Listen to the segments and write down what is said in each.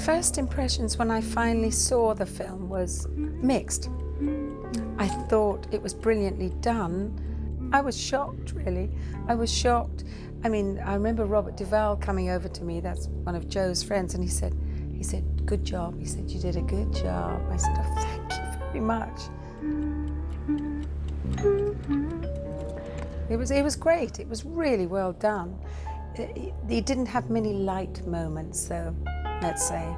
first impressions when I finally saw the film was mixed. I thought it was brilliantly done. I was shocked, really. I was shocked. I mean, I remember Robert Duvall coming over to me, that's one of Joe's friends, and he said, good job. He said, you did a good job. I said, oh, thank you very much. It was great. It was really well done. It didn't have many light moments, though, let's say.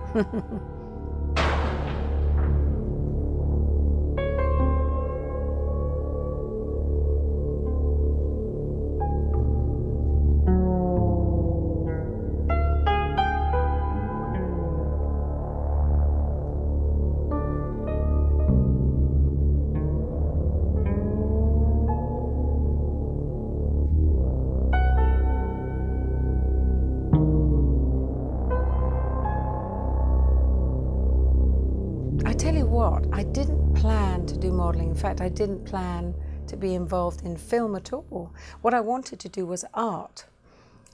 I tell you what, I didn't plan to do modelling. In fact, I didn't plan to be involved in film at all. What I wanted to do was art.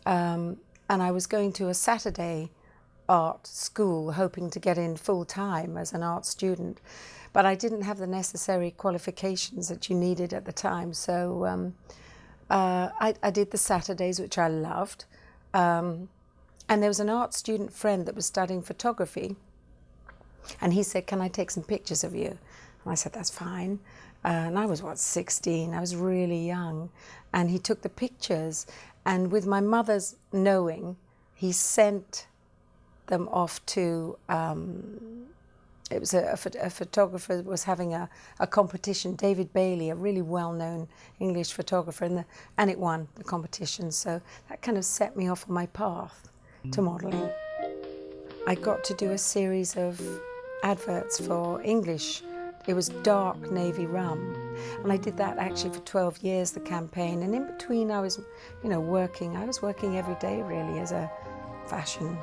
And I was going to a Saturday art school, hoping to get in full time as an art student. But I didn't have the necessary qualifications that you needed at the time. So I did the Saturdays, which I loved. And there was an art student friend that was studying photography. And he said, can I take some pictures of you? And I said, that's fine. And I was, 16? I was really young. And he took the pictures. And with my mother's knowing, he sent them off to, it was a photographer was having a competition, David Bailey, a really well-known English photographer, and it won the competition. So that kind of set me off on my path to modelling. I got to do a series of adverts for English. It was dark navy rum, and I did that actually for 12 years, the campaign. And in between, I was, working. I was working every day really as a fashion,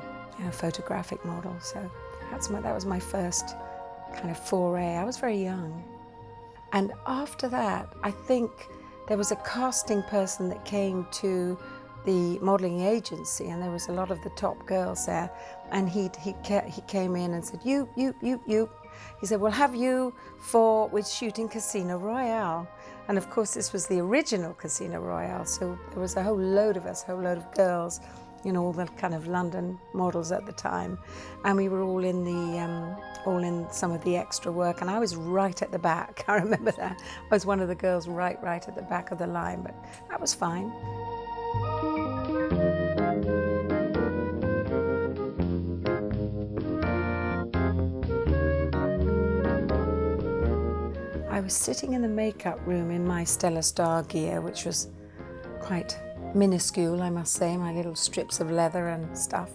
photographic model. So that was my first kind of foray. I was very young, and after that, I think there was a casting person that came to the modelling agency, and there was a lot of the top girls there, and he came in and said, you. He said, we'll have you with shooting Casino Royale. And of course this was the original Casino Royale, so there was a whole load of us, a whole load of girls, all the kind of London models at the time, and we were all in some of the extra work, and I was right at the back. I remember that. I was one of the girls right at the back of the line, but that was fine. I was sitting in the makeup room in my Stella Star gear, which was quite minuscule, I must say, my little strips of leather and stuff,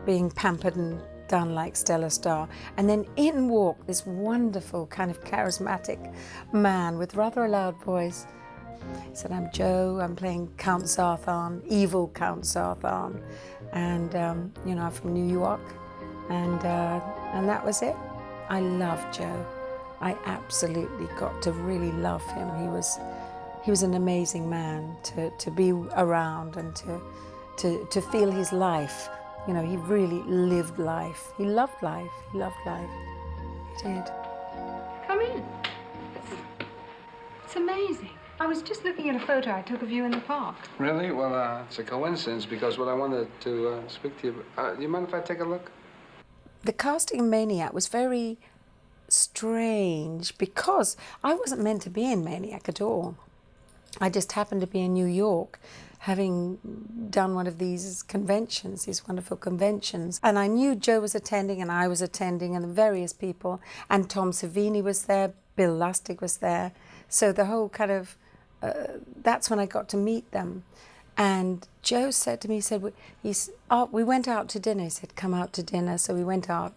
being pampered and done like Stella Star. And then in walked this wonderful kind of charismatic man with rather a loud voice. He said, I'm Joe, I'm playing Count Zarthan, evil Count Zarthan, and I'm from New York, and that was it. I loved Joe. I absolutely got to really love him. He was an amazing man to be around and to feel his life. He really lived life. He loved life. He loved life. He did. Come in. It's amazing. I was just looking at a photo I took of you in the park. Really? Well, it's a coincidence, because what I wanted to speak to you about. Do you mind if I take a look? The casting in Maniac was very strange, because I wasn't meant to be in Maniac at all. I just happened to be in New York, having done one of these conventions, these wonderful conventions. And I knew Joe was attending, and I was attending, and the various people, and Tom Savini was there, Bill Lustig was there. So the whole kind of, that's when I got to meet them. And Joe said to me, we went out to dinner. He said, come out to dinner. So we went out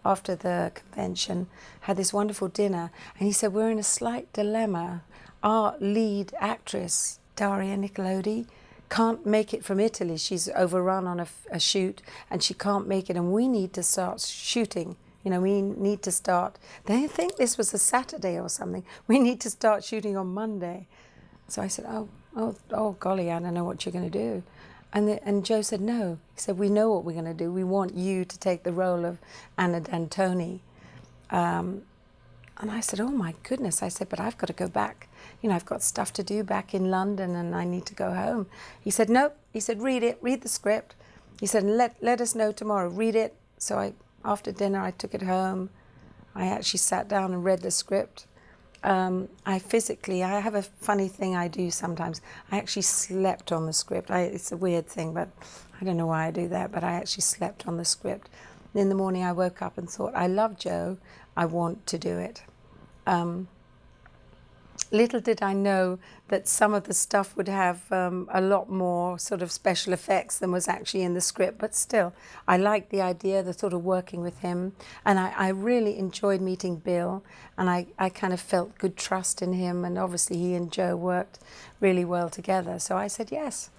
after the convention, had this wonderful dinner, and he said, we're in a slight dilemma. Our lead actress, Daria Nicolodi, can't make it from Italy. She's overrun on a shoot, and she can't make it, and we need to start shooting. We need to start, they think this was a Saturday or something. We need to start shooting on Monday. So I said, oh golly, I don't know what you're going to do. And Joe said, no. He said, we know what we're going to do. We want you to take the role of Anna D'Antoni. And I said, oh my goodness. I said, but I've got to go back. You know, I've got stuff to do back in London and I need to go home. He said, nope. He said, read it, read the script. He said, let us know tomorrow, read it. So after dinner, I took it home. I actually sat down and read the script. I have a funny thing I do sometimes. I actually slept on the script. It's a weird thing, but I don't know why I do that, but I actually slept on the script. In the morning I woke up and thought, I love Joe, I want to do it. Little did I know that some of the stuff would have a lot more sort of special effects than was actually in the script, but still, I liked the idea, the thought of working with him, and I really enjoyed meeting Bill, and I kind of felt good trust in him, and obviously he and Joe worked really well together, so I said yes.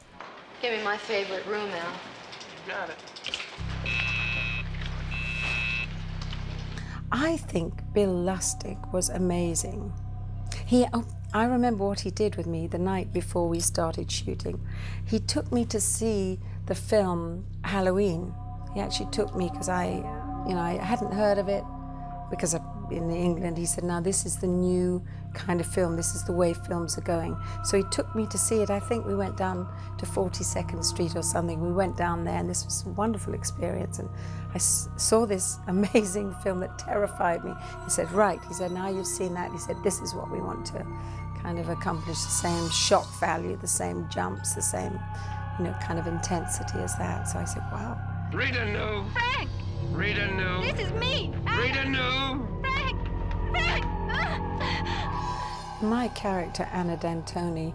Give me my favorite room, Al. You got it. I think Bill Lustig was amazing. I remember what he did with me the night before we started shooting. He took me to see the film Halloween. He actually took me because I hadn't heard of it because in England he said, now this is the new kind of film, this is the way films are going. So he took me to see it. I think we went down to 42nd Street or something. We went down there and this was a wonderful experience. And I saw this amazing film that terrified me. He said, right, he said, now you've seen that, he said, this is what we want to kind of accomplish, the same shock value, the same jumps, the same, kind of intensity as that. So I said, wow. Rita, no. Frank! Rita, no. This is me! Rita, no. Frank! Frank! My character, Anna D'Antoni,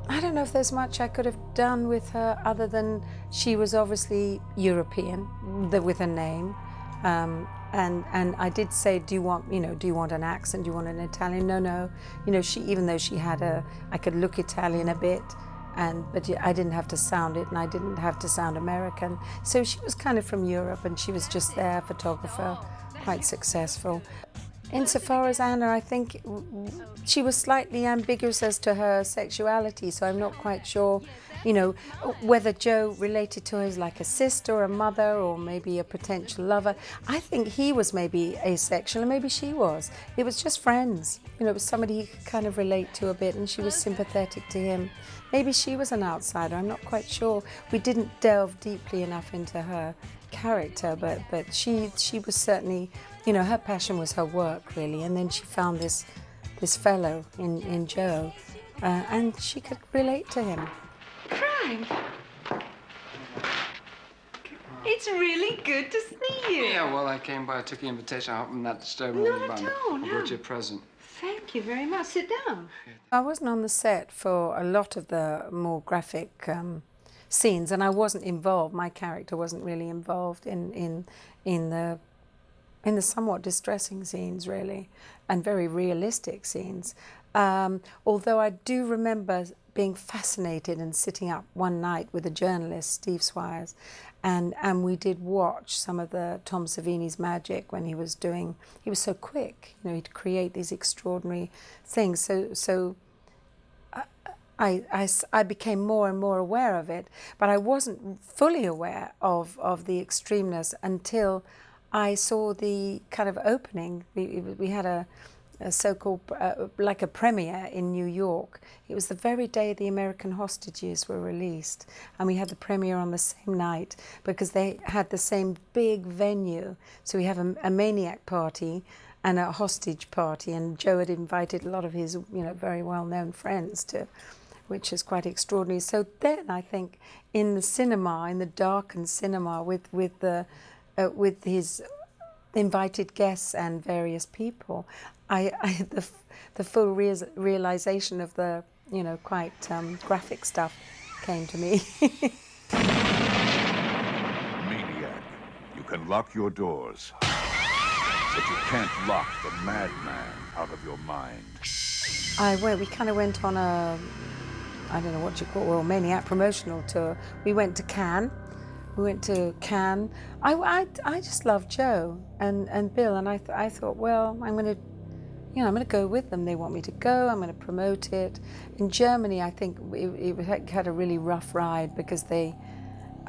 I don't know if there's much I could have done with her other than she was obviously European with a name. And I did say, do you want an accent? Do you want an Italian? No. Even though she had I could look Italian a bit, but I didn't have to sound it, and I didn't have to sound American. So she was kind of from Europe, and she was just there, photographer, quite successful. Insofar as Anna, I think she was slightly ambiguous as to her sexuality, so I'm not quite sure, whether Joe related to her as like a sister or a mother or maybe a potential lover. I think he was maybe asexual and maybe she was. It was just friends. It was somebody he could kind of relate to a bit, and she was sympathetic to him. Maybe she was an outsider, I'm not quite sure. We didn't delve deeply enough into her character, but she was certainly, her passion was her work really, and then she found this fellow in Joe, and she could relate to him. Frank! It's really good to see you. Yeah, well, I came by, I took the invitation. I hope I'm not disturbing Not anybody. at all, I no. brought you a present. Thank you very much. Sit down. I wasn't on the set for a lot of the more graphic scenes, and I wasn't involved. My character wasn't really involved in the somewhat distressing scenes, really, and very realistic scenes. Although I do remember being fascinated and sitting up one night with a journalist, Steve Swires, and we did watch some of the Tom Savini's magic when he was so quick, he'd create these extraordinary things. So I became more and more aware of it, but I wasn't fully aware of the extremeness until I saw the kind of opening. We had a so-called, like a premiere in New York. It was the very day the American hostages were released, and we had the premiere on the same night because they had the same big venue. So we have a Maniac party and a hostage party, and Joe had invited a lot of his, very well-known friends to, which is quite extraordinary. So then I think in the cinema, in the darkened cinema with his invited guests and various people, the full realization of the quite graphic stuff came to me. Maniac, you can lock your doors, but you can't lock the madman out of your mind. We kind of went on a, I don't know what you call it, well, Maniac promotional tour. We went to Cannes. I just loved Joe and Bill, and I thought, well, I'm going to go with them. They want me to go. I'm going to promote it. In Germany, I think it had a really rough ride because they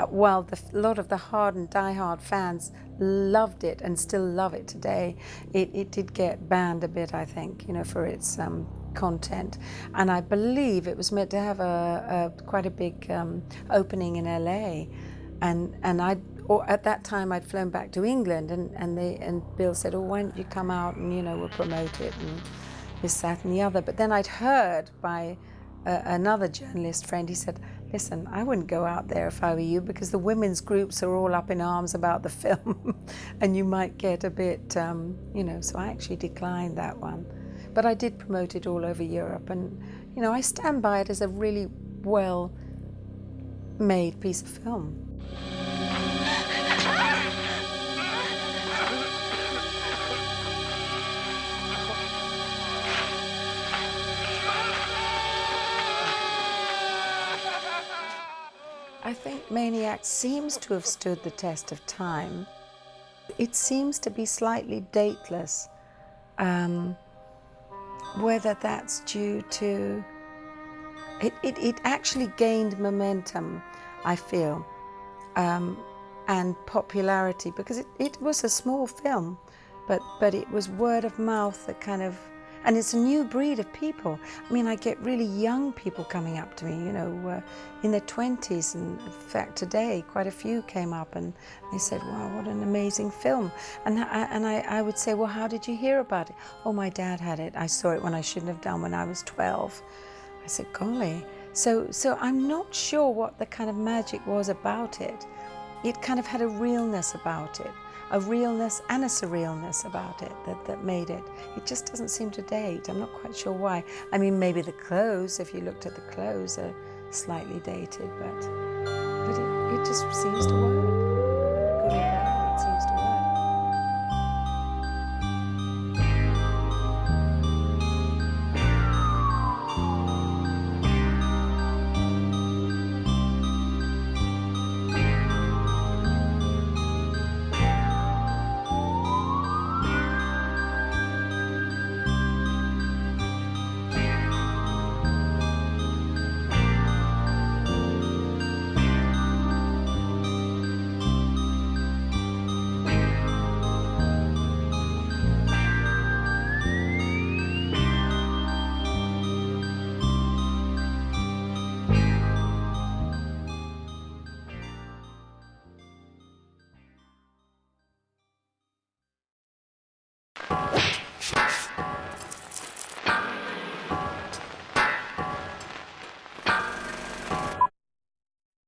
while a lot of the hard and die-hard fans loved it and still love it today, it did get banned a bit, I think, you know, for its content. And I believe it was meant to have quite a big opening in LA, and at that time I'd flown back to England, and Bill said, oh, why don't you come out and, you know, we'll promote it and this, that and the other. But then I'd heard by another journalist friend, he said, listen, I wouldn't go out there if I were you, because the women's groups are all up in arms about the film and you might get a bit, you know, so I actually declined that one. But I did promote it all over Europe, and, you know, I stand by it as a really well-made piece of film. I think Maniac seems to have stood the test of time. It seems to be slightly dateless. Whether that's due to... It actually gained momentum, I feel, and popularity, because it was a small film, but it was word of mouth that kind of... And it's a new breed of people. I mean, I get really young people coming up to me, you know, in their 20s, and in fact today quite a few came up and they said, wow, what an amazing film. And I would say, well, how did you hear about it? Oh, my dad had it. I saw it when I shouldn't have done, when I was 12. I said, golly. So I'm not sure what the kind of magic was about it. It kind of had a realness about it. A realness and a surrealness about it that made it. It just doesn't seem to date. I'm not quite sure why. I mean, maybe the clothes, if you looked at the clothes, are slightly dated, but it just seems to work. Good or bad.